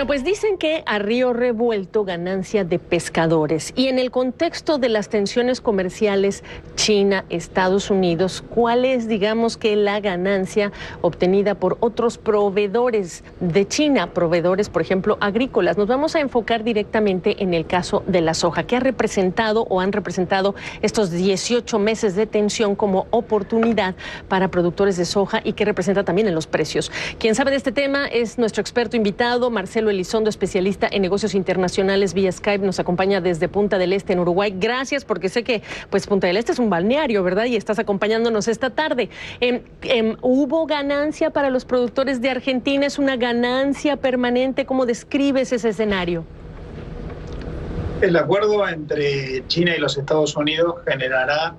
Bueno, pues dicen que a río revuelto ganancia de pescadores. Y en el contexto de las tensiones comerciales China, Estados Unidos, ¿cuál es, digamos, que la ganancia obtenida por otros proveedores de China? Proveedores, por ejemplo, agrícolas. Nos vamos a enfocar directamente en el caso de la soja. ¿Qué ha representado o han representado estos 18 meses de tensión como oportunidad para productores de soja y qué representa también en los precios? Quien sabe de este tema es nuestro experto invitado, Marcelo Elizondo, especialista en negocios internacionales vía Skype. Nos acompaña desde Punta del Este, en Uruguay. Gracias, porque sé que pues Punta del Este es un balneario, ¿verdad? Y estás acompañándonos esta tarde. ¿Hubo ganancia para los productores de Argentina? ¿Es una ganancia permanente? ¿Cómo describes ese escenario? El acuerdo entre China y los Estados Unidos generará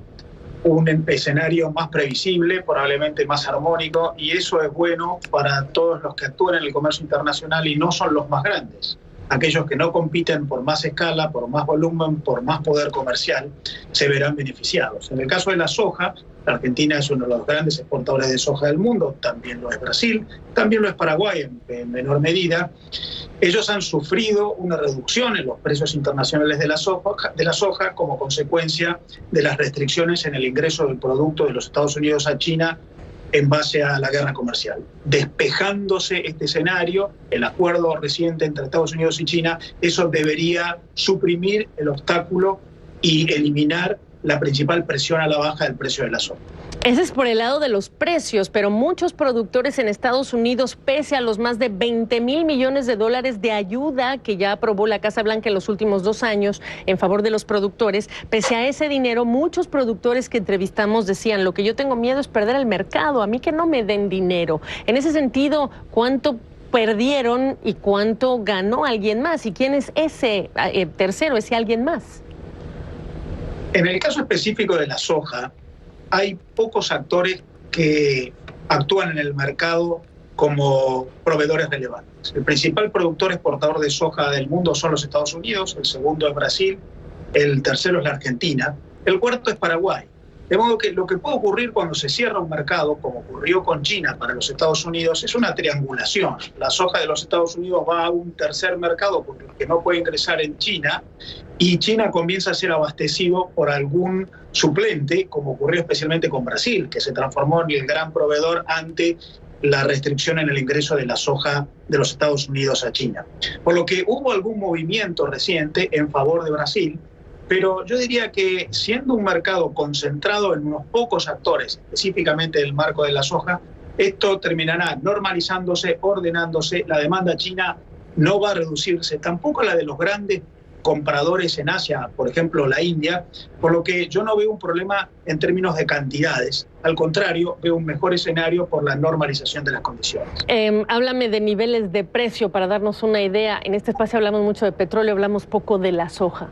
un escenario más previsible, probablemente más armónico, y eso es bueno para todos los que actúan en el comercio internacional y no son los más grandes. Aquellos que no compiten por más escala, por más volumen, por más poder comercial, se verán beneficiados. En el caso de la soja, la Argentina es uno de los grandes exportadores de soja del mundo, también lo es Brasil, también lo es Paraguay en menor medida. Ellos han sufrido una reducción en los precios internacionales de la soja como consecuencia de las restricciones en el ingreso del producto de los Estados Unidos a China en base a la guerra comercial. Despejándose este escenario, el acuerdo reciente entre Estados Unidos y China, eso debería suprimir el obstáculo y eliminar la principal presión a la baja del precio de la soja. Ese es por el lado de los precios, pero muchos productores en Estados Unidos, pese a los más de 20,000 millones de dólares de ayuda que ya aprobó la Casa Blanca en los últimos 2 años en favor de los productores, pese a ese dinero, muchos productores que entrevistamos decían: lo que yo tengo miedo es perder el mercado, a mí que no me den dinero. En ese sentido, ¿cuánto perdieron y cuánto ganó alguien más? ¿Y quién es ese tercero, ese alguien más? En el caso específico de la soja, hay pocos actores que actúan en el mercado como proveedores relevantes. El principal productor exportador de soja del mundo son los Estados Unidos, el segundo es Brasil, el tercero es la Argentina, el cuarto es Paraguay. De modo que lo que puede ocurrir cuando se cierra un mercado, como ocurrió con China para los Estados Unidos, es una triangulación. La soja de los Estados Unidos va a un tercer mercado porque no puede ingresar en China, y China comienza a ser abastecido por algún suplente, como ocurrió especialmente con Brasil, que se transformó en el gran proveedor ante la restricción en el ingreso de la soja de los Estados Unidos a China. Por lo que hubo algún movimiento reciente en favor de Brasil, pero yo diría que siendo un mercado concentrado en unos pocos actores, específicamente el marco de la soja, esto terminará normalizándose, ordenándose. La demanda china no va a reducirse, tampoco la de los grandes compradores en Asia, por ejemplo la India, por lo que yo no veo un problema en términos de cantidades. Al contrario, veo un mejor escenario por la normalización de las condiciones. Háblame de niveles de precio para darnos una idea. En este espacio hablamos mucho de petróleo, hablamos poco de la soja.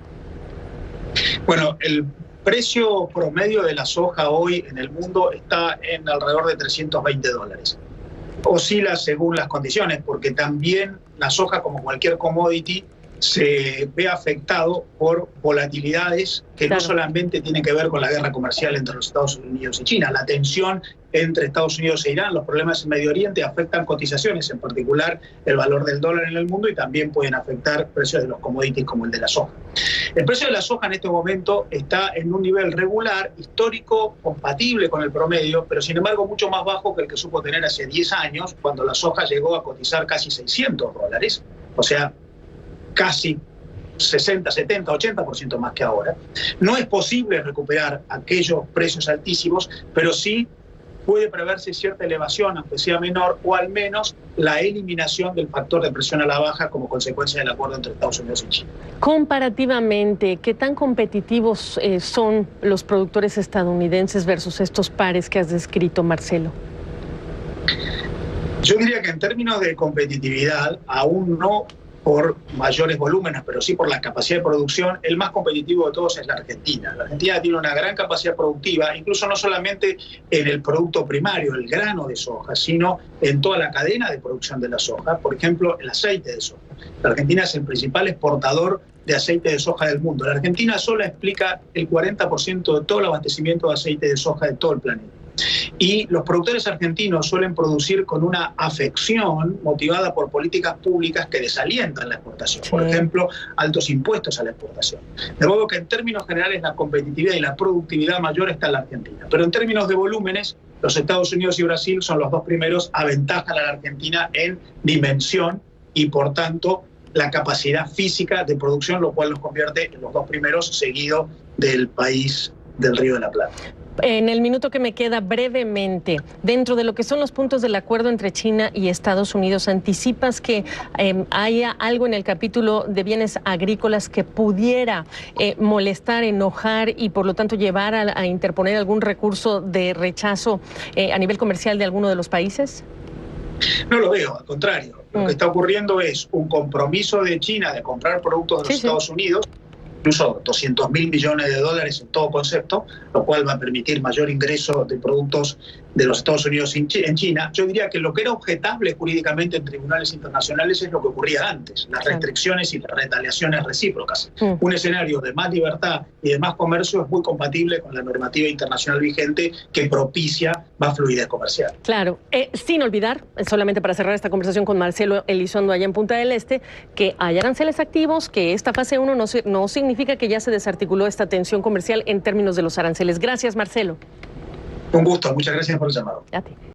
Bueno, el precio promedio de la soja hoy en el mundo está en alrededor de $320. Oscila según las condiciones, porque también la soja, como cualquier commodity, se ve afectado por volatilidades que no solamente tienen que ver con la guerra comercial entre los Estados Unidos y China. La tensión entre Estados Unidos e Irán, los problemas en Medio Oriente afectan cotizaciones, en particular el valor del dólar en el mundo, y también pueden afectar precios de los commodities como el de la soja. El precio de la soja en este momento está en un nivel regular, histórico, compatible con el promedio, pero sin embargo mucho más bajo que el que supo tener hace 10 años, cuando la soja llegó a cotizar casi $600. O sea, casi 60, 70, 80% más que ahora. No es posible recuperar aquellos precios altísimos, pero sí puede preverse cierta elevación, aunque sea menor, o al menos la eliminación del factor de presión a la baja como consecuencia del acuerdo entre Estados Unidos y China. Comparativamente, ¿qué tan competitivos son los productores estadounidenses versus estos pares que has descrito, Marcelo? Yo diría que en términos de competitividad, aún no por mayores volúmenes, pero sí por la capacidad de producción, el más competitivo de todos es la Argentina. La Argentina tiene una gran capacidad productiva, incluso no solamente en el producto primario, el grano de soja, sino en toda la cadena de producción de la soja, por ejemplo, el aceite de soja. La Argentina es el principal exportador de aceite de soja del mundo. La Argentina sola explica el 40% de todo el abastecimiento de aceite de soja de todo el planeta. Y los productores argentinos suelen producir con una afección motivada por políticas públicas que desalientan la exportación. Por ejemplo, altos impuestos a la exportación. De modo que en términos generales la competitividad y la productividad mayor está en la Argentina. Pero en términos de volúmenes, los Estados Unidos y Brasil son los dos primeros, aventajan a la Argentina en dimensión y por tanto la capacidad física de producción, lo cual los convierte en los dos primeros, seguido del país del Río de la Plata. En el minuto que me queda, brevemente, dentro de lo que son los puntos del acuerdo entre China y Estados Unidos, ¿anticipas que haya algo en el capítulo de bienes agrícolas que pudiera molestar, enojar y por lo tanto llevar a interponer algún recurso de rechazo a nivel comercial de alguno de los países? No lo veo, al contrario. Lo que está ocurriendo es un compromiso de China de comprar productos de los Estados Unidos, incluso 200.000 millones de dólares en todo concepto, lo cual va a permitir mayor ingreso de productos de los Estados Unidos en China. Yo diría que lo que era objetable jurídicamente en tribunales internacionales es lo que ocurría antes, las restricciones y las retaliaciones recíprocas. Un escenario de más libertad y de más comercio es muy compatible con la normativa internacional vigente que propicia más fluidez comercial. Claro, sin olvidar, solamente para cerrar esta conversación con Marcelo Elizondo allá en Punta del Este, que hay aranceles activos, que esta fase 1 no significa que ya se desarticuló esta tensión comercial en términos de los aranceles. Gracias, Marcelo. Un gusto, muchas gracias por el llamado. A ti.